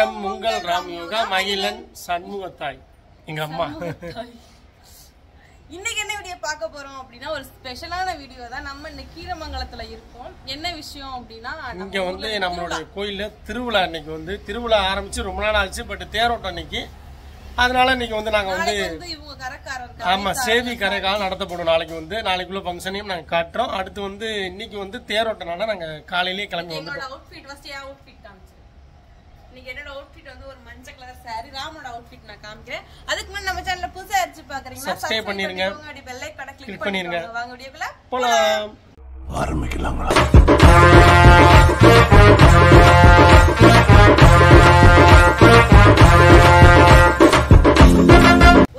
வணக்கம். உங்கள் ராமயோகா மகிழன் சண்முகத்தாய் எங்க அம்மா. இன்னைக்கு என்ன வீடியோ பார்க்க போறோம் அப்படின்னா ஒரு ஸ்பெஷலான வீடியோ தான். நம்ம இந்த கீரமங்கலத்துல இருக்கோம். என்ன விஷயம் அப்படின்னா இங்க வந்து நம்மளுடைய கோயில்ல திருவிழா. இன்னைக்கு வந்து திருவிழா ஆரம்பிச்சு ரொம்ப நாள் ஆச்சு. பட் தேரோட்டம் இன்னைக்கு. அதனால இன்னைக்கு வந்து நாங்க வந்து இவங்க கரக்காரர் ஆமா சேவி கரைக்கால நடத்தப்படும். நாளைக்கு வந்து நாளைக்குள்ள ஃபங்க்ஷனையும் நாங்க காட்டுறோம். அடுத்து வந்து இன்னைக்கு வந்து தேரோட்டனால நாங்க காலையிலேயே கிளம்பி வந்துட்டோம். அவுட்ஃபிட் ஃபர்ஸ்ட் அவுட்ஃபிட் காமிச்சு. இன்னைக்கு என்னோட அவுட்ஃபிட் வந்து ஒரு மஞ்சள் கலர் saree. ராமோட அவுட்ஃபிட் நான் காமிக்கிறேன். அதுக்கு முன்னாடி நம்ம சேனலை புதுசா அடிச்சு பாக்குறீங்கன்னா சப்ஸ்கிரைப் பண்ணிருங்க. அப்படி பெல் ஐகானை கிளிக் பண்ணிருங்க. வாங்க வீடியோக்குள்ள போலாம். ஆரம்பிக்கலாங்களா?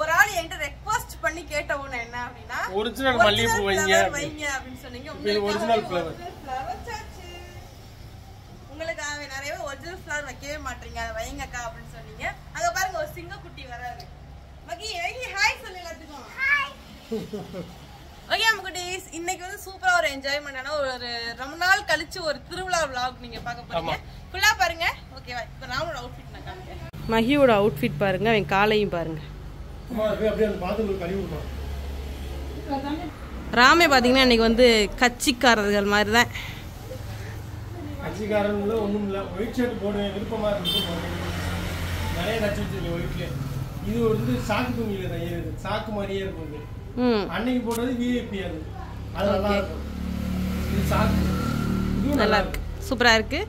ஒரு ஆள் என்கிட்ட ரெக்வெஸ்ட் பண்ணி கேட்டவங்க என்ன அப்படின்னா ஒரிஜினல் மல்லிகைப்பூ வைங்க அப்படின்னு சொன்னீங்க. இது ஒரிஜினல் ஃப்ளவர். உங்களுக்காக நிறைய ஒரிஜினல் ஃப்ளவர் வைக்கவே மாட்டீங்க, அதை வைங்கக்கா அப்படின்னு சொன்னீங்க. அங்க பாருங்க ஒரு சிங்கக்குட்டி வராரு. மகி ஹாய் சொல்லு எல்லாத்துக்கும். ஓகே அம்முக்குட்டீஸ், இன்னைக்கு வந்து சூப்பரா ஒரு என்ஜாய்மெண்டான ஒரு ரொம்ப நாள் கழிச்சு ஒரு திருவிழா vlog நீங்க பார்க்க போறீங்க. ஃபுல்லா பாருங்க. ஓகேவா? இப்போ ராமோட அவுட்ஃபிட் நான் காமிக்கிறேன். மகியோட அவுட்ஃபிட் பாருங்க, அவன் காலையும் பாருங்க. ராமே பாத்தீங்கன்னா இன்னைக்கு வந்து கட்சிக்காரர்கள் மாதிரி தான். கட்சிக்காரன் ஒன்றும் இல்லை. ஒயிட் ஷர்ட் போடுவேன் விருப்பமா இருக்கு. நிறைய நச்சு வச்சிருக்கேன் ஒயிட்ல. இது வந்து சாக்கு துணியில தைக்கிறது. சாக்கு மாதிரியே இருக்கும். அன்னைக்கு போடுறது விஐபி. அது நல்லா இருக்கும். இது சாக்கு. இது நல்லா இருக்கு, சூப்பரா இருக்கு.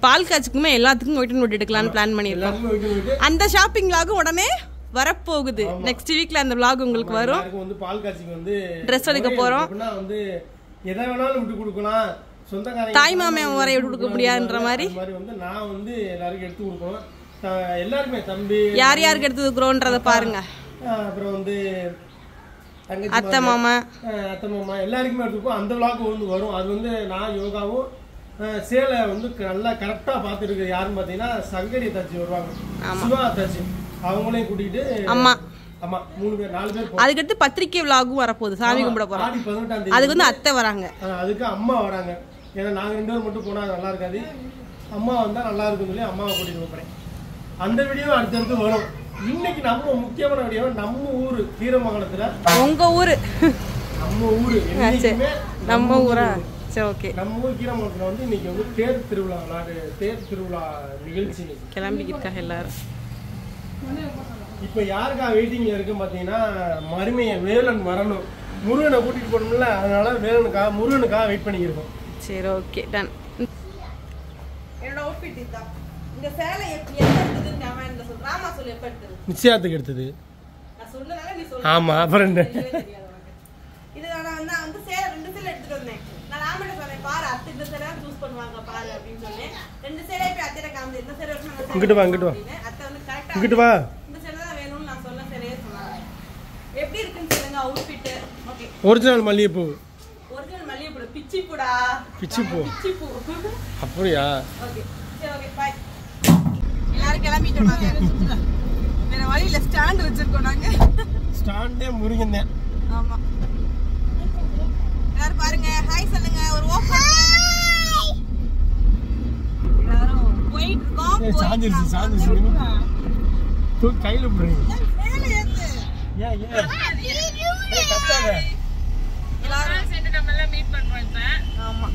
பால் காய்ச்சுக்குமே எல்லாத்துக்கும் ஒயிட் அண்ட் ஒயிட் எடுக்கலாம்னு பிளான் பண்ணியிருக்கோம். அந்த ஷாப்பிங் vlog உடனே வரப்போகுது. நெக்ஸ்ட் வீக்ல அந்த vlog உங்களுக்கு வரும். வந்து பால் காய்ச்சிக்கு வந்து ட்ரெஸ் எடுக்க போறோம். வந்து எதை வேணாலும் விட்டு கொடுக்கலாம். சொந்தக்காரங்க தாய் மாமன் வரைய கொடுக்க முடியாதுன்ற மாதிரி வந்து நான் வந்து எல்லாருக்கும் எடுத்து கொடுக்கணும். எல்லாருமே தம்பி யார் யாருக்கு எடுத்து கொடுக்குறோன்றத பாருங்க. அப்புறம் வந்து அத்தை மாமா எல்லாருக்குமே எடுத்துக்கோ. அந்த விளாக் வந்து வரும். அது வந்து நான் யோகாவும் சேலை வந்து நல்லா கரெக்டா பாத்துருக்கு. யாருன்னு பாத்தீங்கன்னா சங்கரி தச்சு வருவாங்க, சிவா தச்சு, அவங்களையும் கூட்டிட்டு அம்மா 3 பேர் 4 பேர். அதுக்கடுத்து பத்திரிக்கை விளாகும் வரப்போகுது. சாமி கும்பிட போறோம். 18 அதுக்கு வந்து அத்தை வராங்க, அதுக்கு அம்மா வராங்க. ஏன்னா நாங்க 2 பேர் மட்டும் போனா நல்லா இருக்காது. அம்மா வந்தா நல்லா இருக்குன்னு சொல்லி அம்மாவை கூட்டிட்டு போறேன். அந்த வீடியோ அடுத்தடுத்து வரும். இன்னைக்கு நம்ம முக்கியமான வீடியோ நம்ம ஊரு கீரமங்கலத்துல. உங்க ஊரு? நம்ம ஊரு. நம்ம ஊரா? சரி, ஓகே. நம்ம ஊர் கீரமங்கலத்துல வந்து இன்னைக்கு வந்து தேர் திருவிழா நிகழ்ச்சி கிளம்பிக்கிட்டாங்க எல்லாரும். இப்ப யாருக்கா வெயிட்டிங்ல இருக்கு பாத்தீங்கன்னா மருமைய வேலன் வரணும். முருகனை கூட்டிட்டு போகணும்ல, அதனால முருகனுக்காக வெயிட் பண்ணிக்கிருக்கோம். சரி, ஓகே, டன். என்னோட அவுட்ஃபிட் இதுதான். இந்த சேலை எப்ப எடுத்ததுன்னு கமெண்ட்ல சொல்லுங்க. ராமா சொல்லு எப்ப எடுத்தது? நிச்சயத்துக்கு எடுத்தது. நான் சொல்லனால நீ சொல்லு. ஆமா, அப்புறம் என்ன? இது நான் வந்து சேலை 2 சேலை எடுத்துட்டு வந்தேன். நான் ராமட்ட சொன்னேன், பாரு அத்தை இந்த சேலை சூஸ் பண்ணுவாங்க பாரு அப்படின்னு சொன்னேன். 2 சேலை போய் அத்தைட்ட காமிச்சேன். இந்த சேலை எடுத்து நான் இங்கிட்டு வா. அத்தை வந்து கரெக்ட்டா இங்கிட்டு வா. இந்த சேலை தான் வேணும்னு நான் சொன்ன சேலையே சொன்னாங்க. எப்படி இருக்குன்னு சொல்லுங்க அவுட்ஃபிட். ஓகே. ஒரிஜினல் மல்லிகைப்பூ. ஒரிஜினல் மல்லிகைப்பூ. பிச்சிப்பூடா. பிச்சிப்பூ. அப்படியா? ஓகே. சரி, ஓகே, பை. எல்லாரும் கிளம்பிட்டோம். நாங்க வேற வழியில ஸ்டாண்ட் வச்சிருக்கோம். நாங்க ஸ்டாண்டே முருகன் தான். ஆமா. எல்லாரும் பாருங்க, ஹாய் சொல்லுங்க. ஒரு ஓப்பன் எல்லாரும் போயிட்டு இருக்கோம். சாஞ்சிருச்சு. தூ கையில புடிங்க. மேல ஏத்து. ஏன் கத்தாத. எல்லாரும் சேர்ந்து நம்ம எல்லாம் மீட் பண்றோம் இப்ப. ஆமா.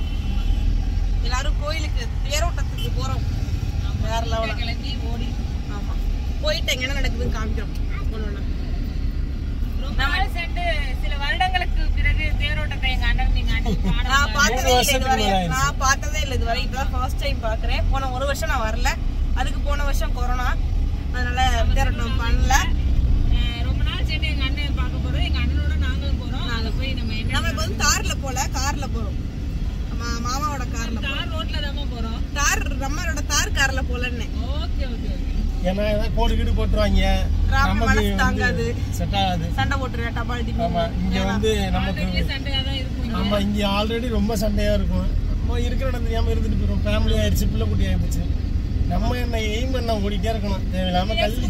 எல்லாரும் கோயிலுக்கு தேரோட்டத்துக்கு போறோம். வேற லெவல்ல கிளம்பி ஓடி. ஆமா. போயிட்டு என்ன நடக்குதுன்னு காமிக்கிறோம். ஒண்ணு நம்ம சேர்ந்து சில வருடங்களுக்கு பிறகு தேரோட்டத்தை எங்க அண்ணன் நான் பார்த்ததே இல்லை இதுவரை. இப்பதான் ஃபர்ஸ்ட் டைம் பாக்குறேன். போன 1 வருஷம் நான் வரல. அதுக்கு போன வருஷம் கொரோனா, அதனால தேரோட்டம் பண்ணல. ரொம்ப நாள் சேர்ந்து எங்க அண்ணன் பார்க்க போறோம். எங்க அண்ணனோட நாங்களும் போறோம். நாங்க போய் நம்ம வந்து கார்ல போறோம். மாமாவோட கார்ல, தார் ரோட்ல தான் போறோம். தார் நம்மளோட தார் கார்ல போலன்னு. Okay okay okay. ஏன்னா கோடு கீடு போட்டுருவாங்க, நமக்கு தாங்காது, செட் ஆகாது. சண்டை போட்டுருவா டபால் டிபி. ஆமா, இங்க வந்து நமக்கு சண்டையா தான் இருக்கும். ஆமா, இங்க ஆல்ரெடி ரொம்ப சண்டையா இருக்கும். நம்ம இருக்கிற இடம் தெரியாம இருந்துட்டு போறோம். ஃபேமிலி ஆயிடுச்சு, பிள்ளை குட்டி ஆயிடுச்சு. நம்ம என்ன எய்ம் பண்ண ஓடிட்டே இருக்கணும். தேவையில்லாம கல்வி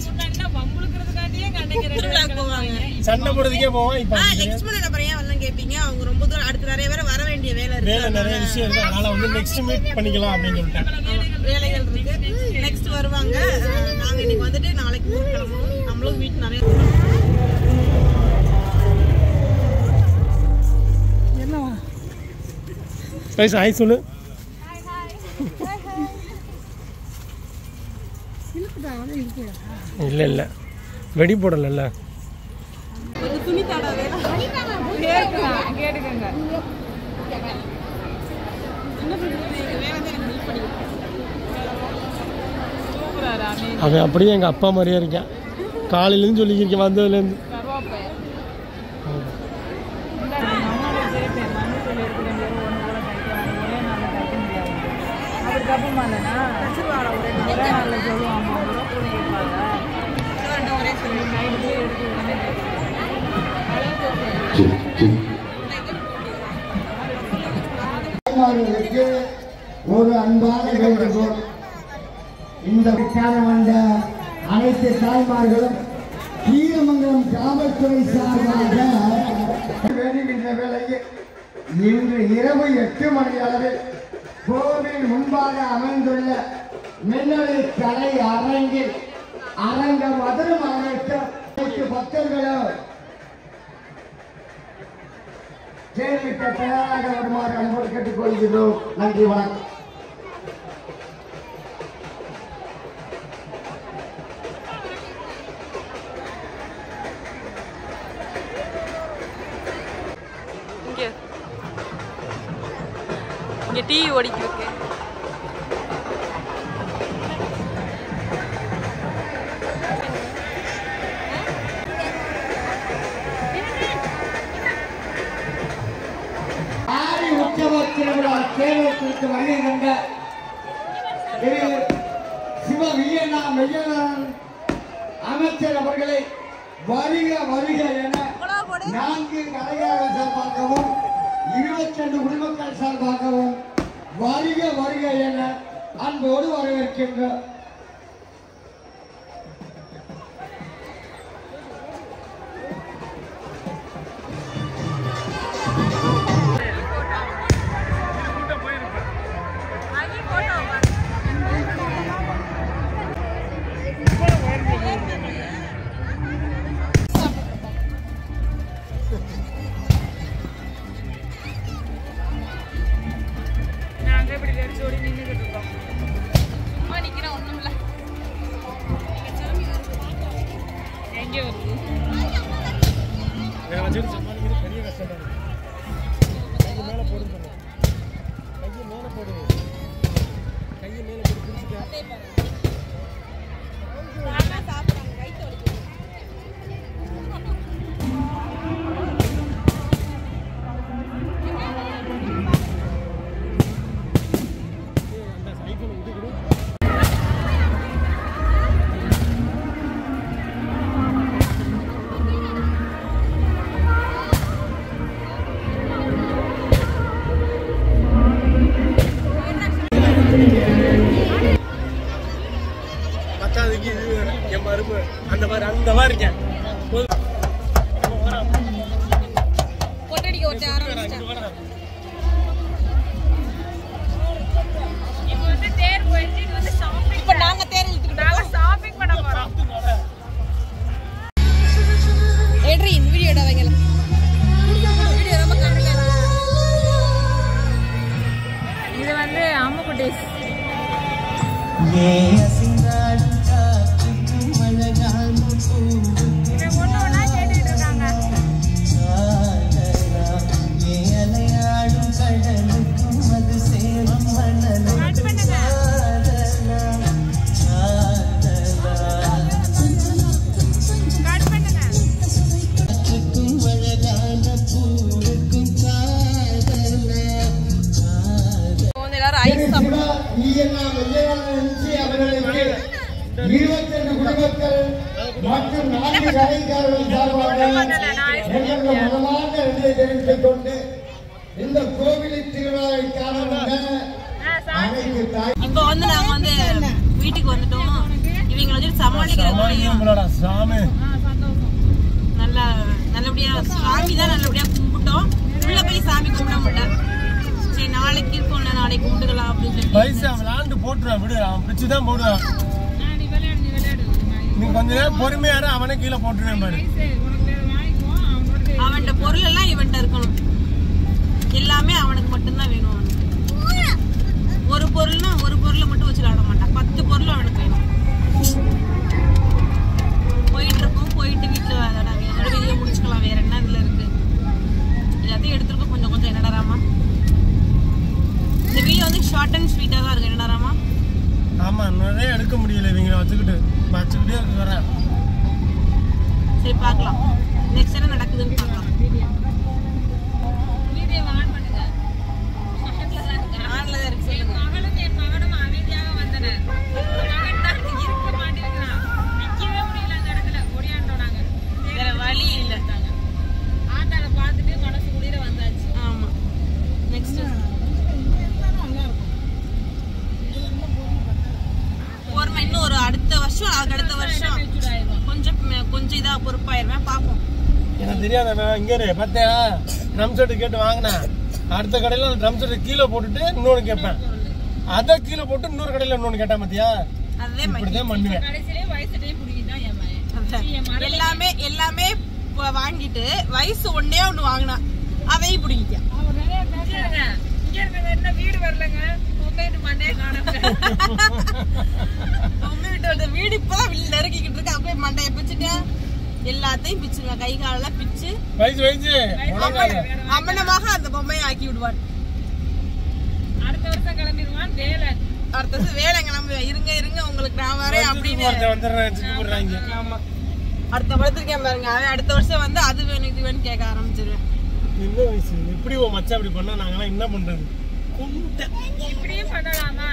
சண்டை போடுறதுக்கே போவோம். இப்ப நெக்ஸ்ட் மந்த் அப்புறம் ஏன் வரலாம் கேப்பீங்க. அவங்க ரொம்ப தூரம் அடுத்து நிறைய பேர் வர வேண்டிய வேலை இருக்கு. நிறைய விஷயம் இருக்கு. அதனால வந்து நெக்ஸ்ட் மீட் பண்ணிக்கலாம் அப்படின்னு சொல்லிட்டேன். வேலைகள் இருக்கு. வருவாங்க. நாங்க இன்னைக்கு வந்துட்டு நாளைக்கு ஊருக்கு கிளம்பணும். நம்மளும் வீட்டு நிறைய ஹாய் சொல்லு. இல்ல இல்ல வெடி போடல. ஒரு துணி தாடா வேணும். கேட்டுக்கங்க. அவன் அப்படியே எங்கள் அப்பா மாதிரியே இருக்கான். காலையிலேருந்து சொல்லிக்கிறேன் வந்ததுலேருந்து. ஒரு அன்பான வேண்டுகோள். இந்த விட்டாரம் வந்த அனைத்து தாய்மார்களும் கீரமங்கலம் காவல்துறை சார்பாக வேண்டுகின்ற வேளையில் இன்று இரவு 8 மணி அளவில் கோவில் முன்பாக அமைந்துள்ள மின்னணு கலை அரங்கில் அரங்க மதுரம் அனைத்து பக்தர்களும் கேள்விக்க தயாராக வருமாறு அன்போடு கேட்டுக்கொள்கிறோம். நன்றி, வணக்கம். இங்க டிவி ஓடிக்கிருக்கு. உற்சவ திருவிழா கேரளத்திற்கு வருகின்ற சிவ வியன்னா மெய்யனார் அமைச்சர் அவர்களை வருக வருக என 4 கலைஞர்கள் சார்பாகவும் 22 குடிமக்கள் சார்பாகவும் வருக வருக என அன்போடு வரவேற்கின்றோம். பெரிய கஷ்டம். கையை மேலே போடு. கையை மேலே போட்டு பிடிச்சிட்டேன். அந்த மாதிரி இருக்கேன். இது வந்து அம்முக்குட்டீஸ். மற்றும் 4 கலைஞர்கள் தெரிவித்துக் கொண்டு இந்த கோவிலின் திருவிழாவை காண இப்போ வந்து நாங்க வந்து வீட்டுக்கு வந்துட்டோம். இவங்க வந்து சமாளிக்கிறதுக்குள்ளேயும் நல்லபடியா சாமி தான் நல்லபடியா கும்பிட்டோம். உள்ள போய் சாமி கும்பிட முடியல. சரி நாளைக்கு இருக்கோம்ல, நாளைக்கு கும்பிட்டுக்கலாம் அப்படின்னு சொல்லி விளாண்டு போட்டுருவான். விடு, அவன் பிடிச்சுதான் போடுவான். கொஞ்ச நேரம் பொறுமையாரு அவனே கீழே போட்டுருவேன் பாரு. அவன்கிட்ட பொருள் எல்லாம் இவன்கிட்ட இருக்கணும். எல்லாமே அவனுக்கு மட்டும்தான் வேணும். அவனுக்கு ஒரு பொருள்னா ஒரு பொருளை மட்டும் வச்சு விளாட மாட்டான். 10 பொருள் அவனுக்கு வேணும். போயிட்டு இருக்கோம். போயிட்டு வீட்டுல வெளியே முடிச்சுக்கலாம். வேற என்ன இதுல இருக்கு எல்லாத்தையும் எடுத்துருக்கோம். கொஞ்சம் கொஞ்சம் என்னடா ராமா இந்த வீடியோ வந்து ஷார்ட் அண்ட் ஸ்வீட்டா தான் இருக்கு. என்னடா ராமா? ஆமா நிறைய எடுக்க முடியல இவங்களை வச்சுக்கிட்டே இருக்கு வரேன். சரி பார்க்கலாம் நெக்ஸ்ட் என்ன நடக்குதுன்னு பார்க்கலாம். கொஞ்சம் இதா பொறுப்பாயிருவேன் பாப்போம். எனக்கு தெரியாத இங்க பாத்தியா ட்ரம் செட் கேட்டு வாங்கினேன். அடுத்த கடையில ட்ரம் செட் கீழே போட்டுட்டு இன்னொன்னு கேட்பேன். அத கீழே போட்டு இன்னொரு கடையில இன்னொன்னு கேட்டா பாத்தியா இப்படிதான் பண்ணுவேன். எல்லாமே வாங்கிட்டு வயசு ஒன்னே ஒண்ணு வாங்கினா அதையும் பிடிக்க வீடு வரலங்க. வீடு இப்பதான் நெருக்கிக்கிட்டு இருக்கு. அப்படியே மண்டைய பிச்சுட்டேன். எல்லாத்தையும் பிச்சுருவேன். கை காலெல்லாம் பிச்சு அம்மனமாக அந்த பொம்மையை ஆக்கி விடுவான். அடுத்த வருஷம் கிளம்பிடுவான். அடுத்த வருஷம் வேலை கிளம்புவேன். இருங்க உங்களுக்கு நான் வரேன் அப்படின்னு. ஆமா அடுத்த படத்துக்கே பாருங்க. அவன் அடுத்த வருஷம் வந்து அது வேணும் இது வேணும் கேட்க ஆரம்பிச்சிருவேன். என்ன வயசு எப்படி மச்சான் அப்படி பண்ணா நாங்கெல்லாம் என்ன பண்றது? இப்படியும் பண்ணலாமா?